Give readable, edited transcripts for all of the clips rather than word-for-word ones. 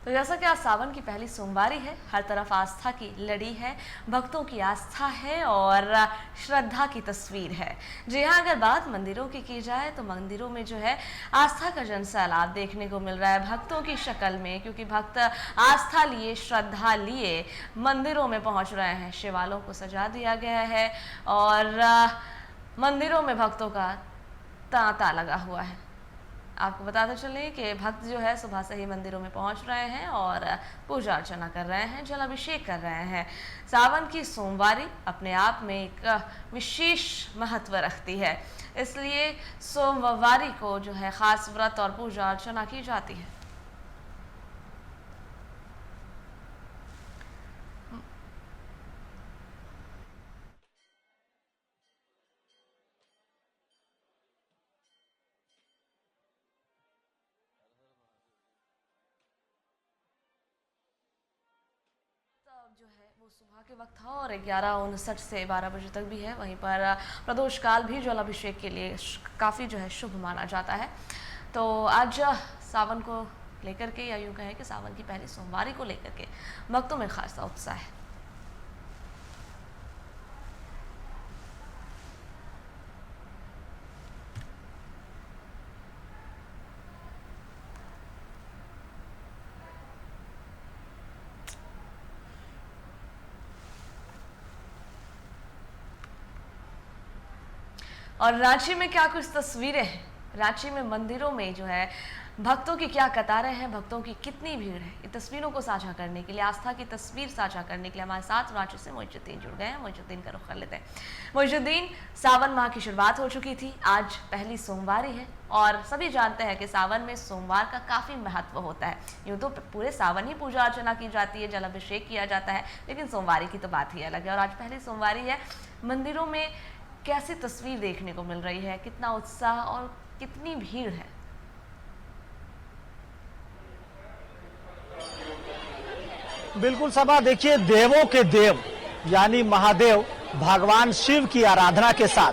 तो जैसा कि आज सावन की पहली सोमवारी है, हर तरफ आस्था की लड़ी है, भक्तों की आस्था है और श्रद्धा की तस्वीर है। जी हाँ, अगर बात मंदिरों की जाए तो मंदिरों में जो है आस्था का जनसैलाब देखने को मिल रहा है भक्तों की शक्ल में, क्योंकि भक्त आस्था लिए, श्रद्धा लिए मंदिरों में पहुंच रहे हैं। शिवालयों को सजा दिया गया है और मंदिरों में भक्तों का तांता लगा हुआ है। आपको बताते चलें कि भक्त जो है सुबह से ही मंदिरों में पहुंच रहे हैं और पूजा अर्चना कर रहे हैं, जल अभिषेक कर रहे हैं। सावन की सोमवारी अपने आप में एक विशेष महत्व रखती है, इसलिए सोमवारी को जो है खास व्रत और पूजा अर्चना की जाती है। जो है वो सुबह के वक्त था और 11:59 से 12 बजे तक भी है। वहीं पर प्रदोष काल भी जल अभिषेक के लिए काफ़ी जो है शुभ माना जाता है। तो आज सावन को लेकर के, या यूँ कहें कि सावन की पहली सोमवारी को लेकर के भक्तों में खासा उत्साह है। और रांची में क्या कुछ तस्वीरें हैं, रांची में मंदिरों में जो है भक्तों की क्या कतारें हैं, भक्तों की कितनी भीड़ है, ये तस्वीरों को साझा करने के लिए, आस्था की तस्वीर साझा करने के लिए हमारे साथ रांची से मोइजुद्दीन जुड़ गए हैं। मोइजुद्दीन का रुख कर लेते हैं। मोइजुद्दीन, सावन माह की शुरुआत हो चुकी थी, आज पहली सोमवारी है और सभी जानते हैं कि सावन में सोमवार का काफ़ी महत्व होता है। यूँ तो पूरे सावन ही पूजा अर्चना की जाती है, जल अभिषेक किया जाता है, लेकिन सोमवारी की तो बात ही अलग है। और आज पहली सोमवारी है, मंदिरों में कैसी तस्वीर देखने को मिल रही है, कितना उत्साह और कितनी भीड़ है? बिल्कुल सबा, देखिए देवों के देव यानी महादेव भगवान शिव की आराधना के साथ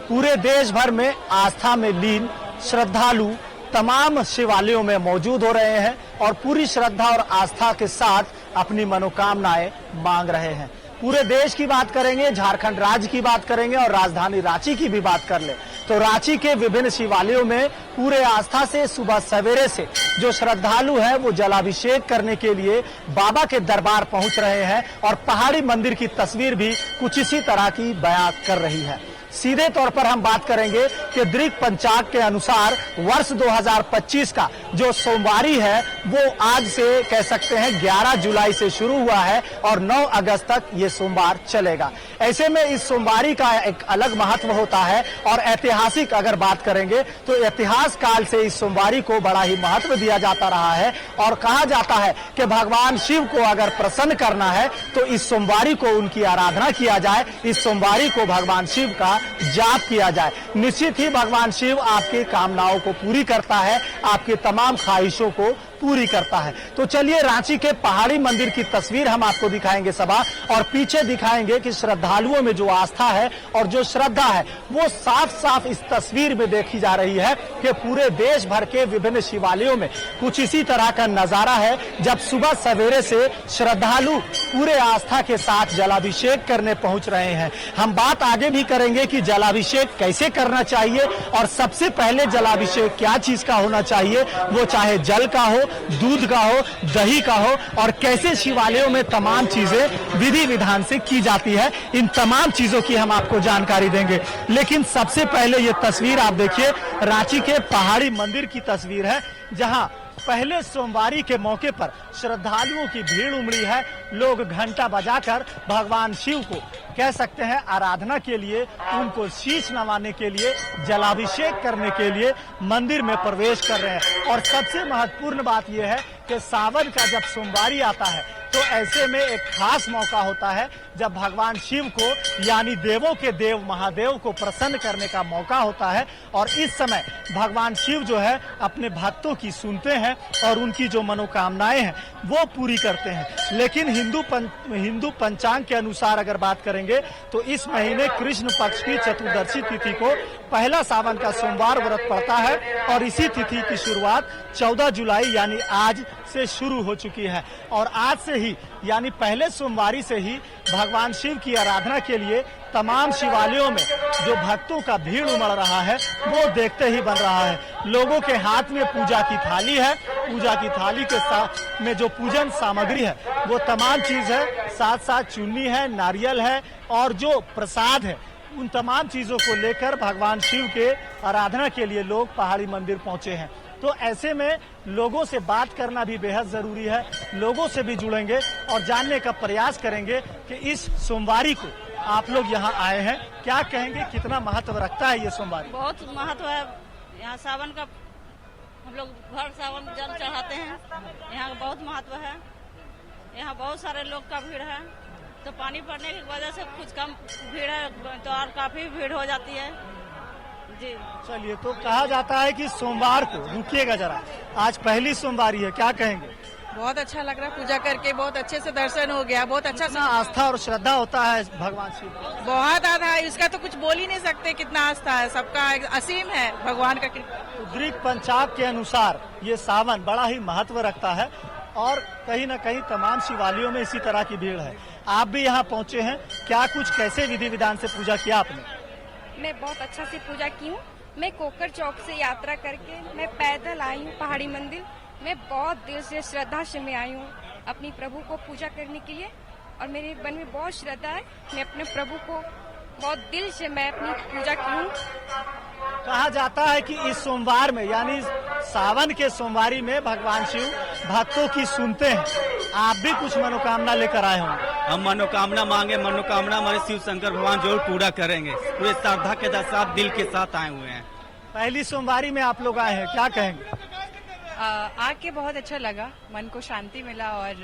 पूरे देश भर में आस्था में लीन श्रद्धालु तमाम शिवालयों में मौजूद हो रहे हैं और पूरी श्रद्धा और आस्था के साथ अपनी मनोकामनाएं मांग रहे हैं। पूरे देश की बात करेंगे, झारखंड राज्य की बात करेंगे और राजधानी रांची की भी बात कर ले तो रांची के विभिन्न शिवालयों में पूरे आस्था से सुबह सवेरे से जो श्रद्धालु हैं वो जलाभिषेक करने के लिए बाबा के दरबार पहुंच रहे हैं और पहाड़ी मंदिर की तस्वीर भी कुछ इसी तरह की बयां कर रही है। सीधे तौर पर हम बात करेंगे कि दृक पंचाग के अनुसार वर्ष 2025 का जो सोमवारी है वो आज से कह सकते हैं 11 जुलाई से शुरू हुआ है और 9 अगस्त तक ये सोमवार चलेगा। ऐसे में इस सोमवारी का एक अलग महत्व होता है और ऐतिहासिक अगर बात करेंगे तो इतिहास काल से इस सोमवारी को बड़ा ही महत्व दिया जाता रहा है और कहा जाता है कि भगवान शिव को अगर प्रसन्न करना है तो इस सोमवारी को उनकी आराधना किया जाए, इस सोमवारी को भगवान शिव का जाप किया जाए। निश्चित ही भगवान शिव आपकी कामनाओं को पूरी करता है, आपकी तमाम ख्वाहिशों को पूरी करता है। तो चलिए रांची के पहाड़ी मंदिर की तस्वीर हम आपको दिखाएंगे सबा, और पीछे दिखाएंगे कि श्रद्धालुओं में जो आस्था है और जो श्रद्धा है वो साफ साफ इस तस्वीर में देखी जा रही है कि पूरे देश भर के विभिन्न शिवालयों में कुछ इसी तरह का नजारा है जब सुबह सवेरे से श्रद्धालु पूरे आस्था के साथ जलाभिषेक करने पहुंच रहे हैं। हम बात आगे भी करेंगे कि जलाभिषेक कैसे करना चाहिए और सबसे पहले जलाभिषेक क्या चीज का होना चाहिए, वो चाहे जल का हो, दूध का हो, दही का हो, और कैसे शिवालयों में तमाम चीजें विधि विधान से की जाती है। इन तमाम चीजों की हम आपको जानकारी देंगे। लेकिन सबसे पहले ये तस्वीर आप देखिए, रांची के पहाड़ी मंदिर की तस्वीर है जहां पहले सोमवारी के मौके पर श्रद्धालुओं की भीड़ उमड़ी है। लोग घंटा बजाकर भगवान शिव को कह सकते हैं आराधना के लिए, उनको शीश नवाने के लिए, जलाभिषेक करने के लिए मंदिर में प्रवेश कर रहे हैं। और सबसे महत्वपूर्ण बात यह है कि सावन का जब सोमवारी आता है तो ऐसे में एक खास मौका होता है जब भगवान शिव को यानी देवों के देव महादेव को प्रसन्न करने का मौका होता है। और इस समय भगवान शिव जो है अपने भक्तों की सुनते हैं और उनकी जो मनोकामनाएं हैं वो पूरी करते हैं। लेकिन हिंदू पंचांग के अनुसार अगर बात करेंगे तो इस महीने कृष्ण पक्ष की चतुर्दशी तिथि को पहला सावन का सोमवार व्रत पड़ता है और इसी तिथि की शुरुआत 14 जुलाई यानी आज से शुरू हो चुकी है। और आज से ही यानी पहले सोमवारी से ही भगवान शिव की आराधना के लिए तमाम शिवालयों में जो भक्तों का भीड़ उमड़ रहा है वो देखते ही बन रहा है। लोगों के हाथ में पूजा की थाली है, पूजा की थाली के साथ में जो पूजन सामग्री है वो तमाम चीज है, साथ साथ चुन्नी है, नारियल है और जो प्रसाद है उन तमाम चीजों को लेकर भगवान शिव के आराधना के लिए लोग पहाड़ी मंदिर पहुंचे हैं। तो ऐसे में लोगों से बात करना भी बेहद जरूरी है। लोगों से भी जुड़ेंगे और जानने का प्रयास करेंगे कि इस सोमवारी को आप लोग यहाँ आए हैं, क्या कहेंगे, कितना महत्व रखता है ये सोमवारी? बहुत महत्व है। यहाँ सावन का हम लोग भर सावन जल चढ़ाते हैं, यहाँ का बहुत महत्व है। यहाँ बहुत सारे लोग का भीड़ है, तो पानी पड़ने की वजह से कुछ कम भीड़ है तो और काफी भीड़ हो जाती है जी। चलिए, तो कहा जाता है कि सोमवार को, रुकिएगा जरा, आज पहली सोमवारी है, क्या कहेंगे? बहुत अच्छा लग रहा है, पूजा करके बहुत अच्छे से दर्शन हो गया, बहुत अच्छा कितना आस्था और श्रद्धा होता है भगवान शिव को? बहुत आधा है, इसका तो कुछ बोल ही नहीं सकते, कितना आस्था है, सबका असीम है भगवान का। दृक पंचांग के अनुसार ये सावन बड़ा ही महत्व रखता है और कहीं न कहीं तमाम शिवालयों में इसी तरह की भीड़ है। आप भी यहाँ पहुँचे हैं, क्या कुछ कैसे विधि विधान से पूजा किया आपने? मैं बहुत अच्छा से पूजा की हूँ। मैं कोकर चौक से यात्रा करके मैं पैदल आई हूँ पहाड़ी मंदिर। मैं बहुत दिल से श्रद्धा से मैं आई हूँ अपनी प्रभु को पूजा करने के लिए और मेरे मन में बहुत श्रद्धा है। मैं अपने प्रभु को बहुत दिल से मैं अपनी पूजा की हूँ। कहा जाता है कि इस सोमवार में यानी सावन के सोमवारी में भगवान शिव भक्तों की सुनते हैं। आप भी कुछ मनोकामना लेकर आए होंगे। हम मनोकामना मांगे, मनोकामना हमारे शिव शंकर भगवान जरूर पूरा करेंगे। पूरे श्रद्धा के साथ दिल के साथ आए हुए हैं। पहली सोमवारी में आप लोग आए हैं, क्या कहेंगे? आके बहुत अच्छा लगा, मन को शांति मिला और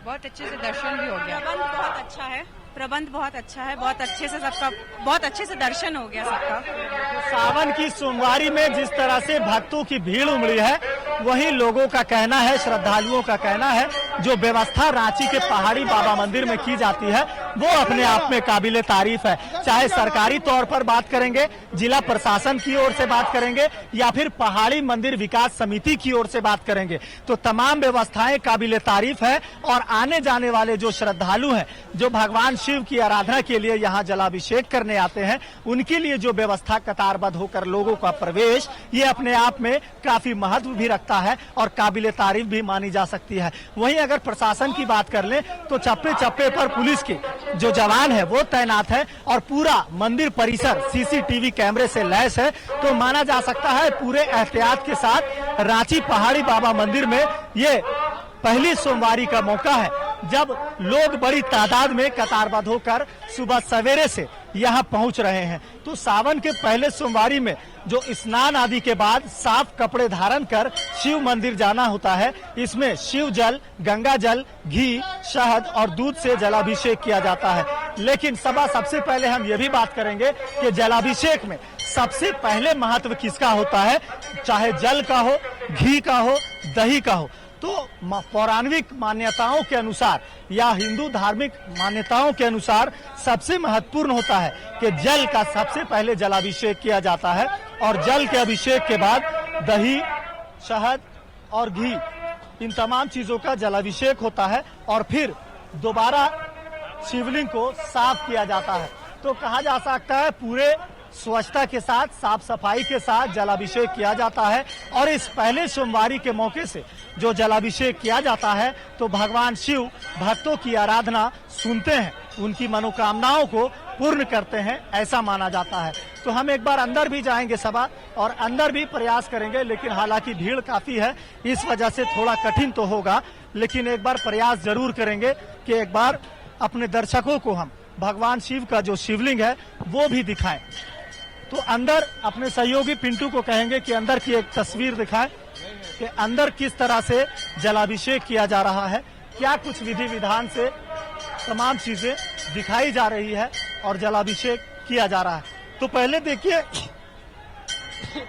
बहुत अच्छे से दर्शन भी हो गया। प्रबंध बहुत अच्छा है, प्रबंध बहुत अच्छा है, बहुत अच्छे से सबका, बहुत अच्छे से दर्शन हो गया सबका। सावन की सोमवारी में जिस तरह से भक्तों की भीड़ उमड़ी है, वही लोगों का कहना है, श्रद्धालुओं का कहना है, जो व्यवस्था रांची के पहाड़ी बाबा मंदिर में की जाती है वो अपने आप में काबिले तारीफ है। चाहे सरकारी तौर पर बात करेंगे, जिला प्रशासन की ओर से बात करेंगे या फिर पहाड़ी मंदिर विकास समिति की ओर से बात करेंगे, तो तमाम व्यवस्थाएं काबिले तारीफ है। और आने जाने वाले जो श्रद्धालु हैं, जो भगवान शिव की आराधना के लिए यहाँ जलाभिषेक करने आते हैं, उनके लिए जो व्यवस्था कतारबद्ध होकर लोगों का प्रवेश, ये अपने आप में काफी महत्व भी रखता है और काबिले तारीफ भी मानी जा सकती है। वहीं अगर प्रशासन की बात कर लें तो चप्पे चप्पे पर पुलिस के जो जवान है वो तैनात है और पूरा मंदिर परिसर सीसीटीवी कैमरे से लैस है। तो माना जा सकता है पूरे एहतियात के साथ रांची पहाड़ी बाबा मंदिर में ये पहली सोमवारी का मौका है, जब लोग बड़ी तादाद में कतारबद्ध होकर सुबह सवेरे से यहाँ पहुँच रहे हैं। तो सावन के पहले सोमवारी में जो स्नान आदि के बाद साफ कपड़े धारण कर शिव मंदिर जाना होता है, इसमें शिव जल, गंगा जल, घी, शहद और दूध से जलाभिषेक किया जाता है। लेकिन सबसे पहले हम ये भी बात करेंगे कि जलाभिषेक में सबसे पहले महत्व किसका होता है, चाहे जल का हो, घी का हो, दही का हो। तो पौराणिक मान्यताओं के अनुसार या हिंदू धार्मिक मान्यताओं के अनुसार सबसे महत्वपूर्ण होता है कि जल का सबसे पहले जलाभिषेक किया जाता है और जल के अभिषेक के बाद दही, शहद और घी, इन तमाम चीजों का जलाभिषेक होता है और फिर दोबारा शिवलिंग को साफ किया जाता है। तो कहा जा सकता है पूरे स्वच्छता के साथ, साफ सफाई के साथ जलाभिषेक किया जाता है। और इस पहले सोमवारी के मौके से जो जलाभिषेक किया जाता है तो भगवान शिव भक्तों की आराधना सुनते हैं, उनकी मनोकामनाओं को पूर्ण करते हैं, ऐसा माना जाता है। तो हम एक बार अंदर भी जाएंगे सभा और अंदर भी प्रयास करेंगे, लेकिन हालांकि भीड़ काफी है, इस वजह से थोड़ा कठिन तो होगा, लेकिन एक बार प्रयास जरूर करेंगे कि एक बार अपने दर्शकों को हम भगवान शिव का जो शिवलिंग है वो भी दिखाएं। तो अंदर अपने सहयोगी पिंटू को कहेंगे कि अंदर की एक तस्वीर दिखाएं कि अंदर किस तरह से जलाभिषेक किया जा रहा है। क्या कुछ विधि विधान से तमाम चीजें दिखाई जा रही है और जलाभिषेक किया जा रहा है। तो पहले देखिए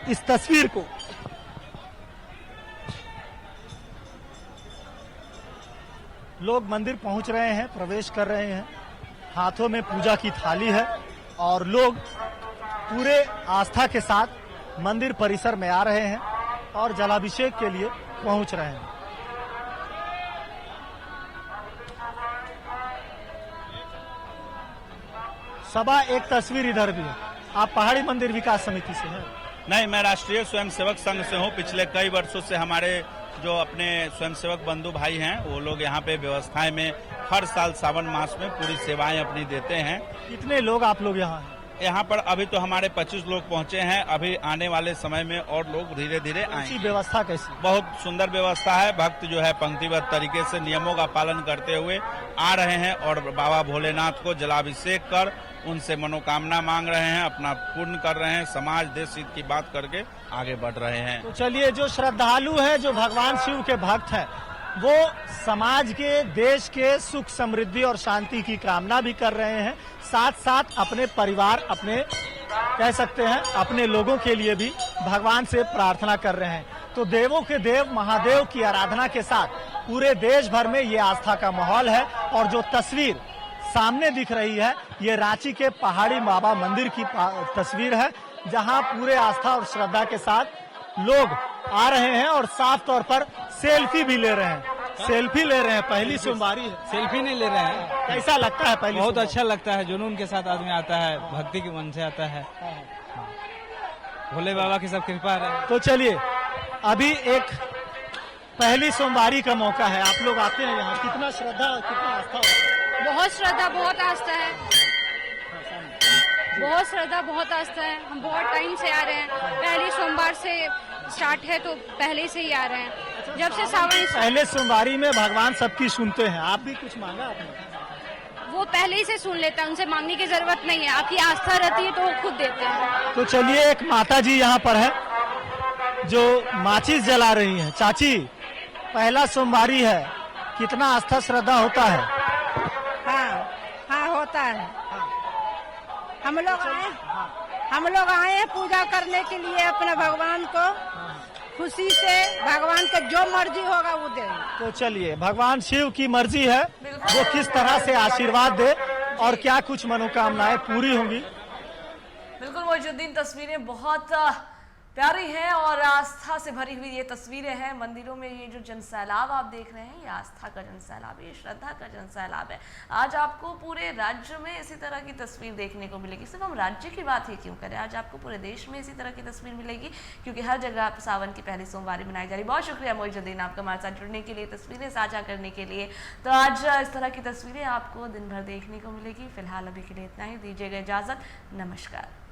इस तस्वीर को। लोग मंदिर पहुंच रहे हैं, प्रवेश कर रहे हैं, हाथों में पूजा की थाली है और लोग पूरे आस्था के साथ मंदिर परिसर में आ रहे हैं और जलाभिषेक के लिए पहुंच रहे हैं। सभा एक तस्वीर इधर भी है। आप पहाड़ी मंदिर विकास समिति से हैं? नहीं, मैं राष्ट्रीय स्वयंसेवक संघ से हूँ। पिछले कई वर्षों से हमारे जो अपने स्वयंसेवक बंधु भाई हैं वो लोग यहाँ पे व्यवस्थाएं में हर साल सावन मास में पूरी सेवाएं अपनी देते हैं। कितने लोग आप लोग यहाँ हैं? यहाँ पर अभी तो हमारे 25 लोग पहुँचे हैं। अभी आने वाले समय में और लोग धीरे धीरे आएंगे। व्यवस्था कैसी? बहुत सुंदर व्यवस्था है। भक्त जो है पंक्तिबद्ध तरीके से नियमों का पालन करते हुए आ रहे हैं और बाबा भोलेनाथ को जलाभिषेक कर उनसे मनोकामना मांग रहे हैं, अपना पूर्ण कर रहे हैं, समाज देश हित की बात करके आगे बढ़ रहे हैं। तो चलिए, जो श्रद्धालु है, जो भगवान शिव के भक्त हैं, वो समाज के, देश के सुख समृद्धि और शांति की कामना भी कर रहे हैं, साथ साथ अपने परिवार, अपने कह सकते हैं अपने लोगों के लिए भी भगवान से प्रार्थना कर रहे हैं। तो देवों के देव महादेव की आराधना के साथ पूरे देश भर में ये आस्था का माहौल है। और जो तस्वीर सामने दिख रही है, ये रांची के पहाड़ी बाबा मंदिर की तस्वीर है, जहां पूरे आस्था और श्रद्धा के साथ लोग आ रहे हैं और साफ तौर पर सेल्फी भी ले रहे हैं। सेल्फी ले रहे हैं। पहली सोमवारी है, सेल्फी नहीं ले रहे हैं। कैसा लगता है? पहली बहुत अच्छा लगता है, जुनून के साथ आदमी आता है, भक्ति के मन से आता है। भोले बाबा की सब कृपा रहे। तो चलिए, अभी एक पहली सोमवारी का मौका है, आप लोग आते हैं यहाँ, कितना श्रद्धा, कितना आस्था होता है? बहुत श्रद्धा, बहुत आस्था है। बहुत श्रद्धा, बहुत आस्था है। हम बहुत टाइम से आ रहे हैं। पहली सोमवार से स्टार्ट है तो पहले से ही आ रहे हैं। जब से सावन, पहले सोमवारी में भगवान सबकी सुनते हैं। आप भी कुछ मांगा आपने? वो पहले ही से सुन लेता है, उनसे मांगने की जरूरत नहीं है। आपकी आस्था रहती है तो वो खुद देते हैं। तो चलिए, एक माता जी यहाँ पर है जो माचिस जला रही हैं। चाची, पहला सोमवारी है, कितना आस्था श्रद्धा होता है? हाँ होता है। हम लोग आए हैं पूजा करने के लिए अपने भगवान को। खुशी से भगवान को जो मर्जी होगा वो दे। तो चलिए, भगवान शिव की मर्जी है वो किस तरह से आशीर्वाद दे और क्या कुछ मनोकामनाएं पूरी होंगी। बिल्कुल मौजूदीन, तस्वीरें बहुत प्यारी हैं और आस्था से भरी हुई ये तस्वीरें हैं। मंदिरों में ये जो जनसैलाब आप देख रहे हैं, ये आस्था का जनसैलाब है, ये श्रद्धा का जनसैलाब है। आज आपको पूरे राज्य में इसी तरह की तस्वीर देखने को मिलेगी। सिर्फ हम राज्य की बात ही क्यों करें, आज आपको पूरे देश में इसी तरह की तस्वीर मिलेगी, क्योंकि हर जगह सावन की पहली सोमवारी मनाई जा रही। बहुत शुक्रिया मौजूदीन आपका हमारे साथ जुड़ने के लिए, तस्वीरें साझा करने के लिए। तो आज इस तरह की तस्वीरें आपको दिन भर देखने को मिलेगी। फिलहाल अभी के लिए इतना ही, दीजिएगा इजाजत, नमस्कार।